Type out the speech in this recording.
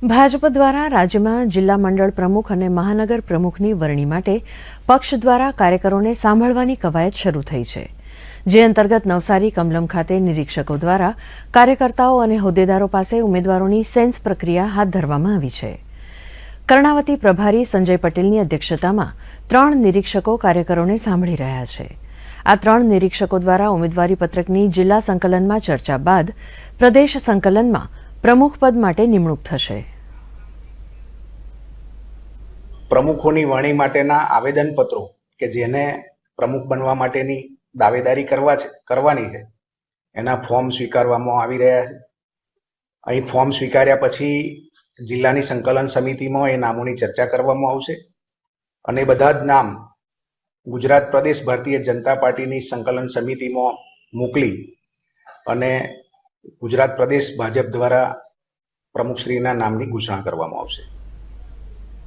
ભાજપ દ્વારા રાજ્યમાં જિલ્લા મંડળ પ્રમુખ અને મહાનગર પ્રમુખની વરણી માટે પક્ષ દ્વારા કાર્યકરોને સાંભળવાની કવાયત શરૂ થઈ છે, જે અંતર્ગત નવસારી કમલમ ખાતે નિરીક્ષકો દ્વારા કાર્યકર્તાઓ અને હોદ્દેદારો પાસે ઉમેદવારોની સેન્સ પ્રક્રિયા હાથ ધરવામાં આવી છે. કર્ણાવતી પ્રભારી સંજય પટેલની અધ્યક્ષતામાં 3 નિરીક્ષકો કાર્યકરોને સાંભળી રહ્યા છે. આ 3 નિરીક્ષકો દ્વારા ઉમેદવારી પત્રકની જિલ્લા સંકલનમાં ચર્ચા બાદ પ્રદેશ સંકલનમાં પ્રમુખ પદ માટે નિમણૂક થશે. પ્રમુખોની વરણી માટેના આવેદનપત્રો કે જેને પ્રમુખ બનવા માટેની દાવેદારી કરવાની છે એના ફોર્મ સ્વીકારવામાં આવી રહ્યા છે. અહીં ફોર્મ સ્વીકાર્યા પછી જિલ્લાની સંકલન સમિતિમાં એ નામોની ચર્ચા કરવામાં આવશે અને બધા જ નામ ગુજરાત પ્રદેશ ભારતીય જનતા પાર્ટીની સંકલન સમિતિમાં મોકલી અને ગુજરાત પ્રદેશ ભાજપ દ્વારા પ્રમુખશ્રીના નામની ઘોષણા કરવામાં આવશે.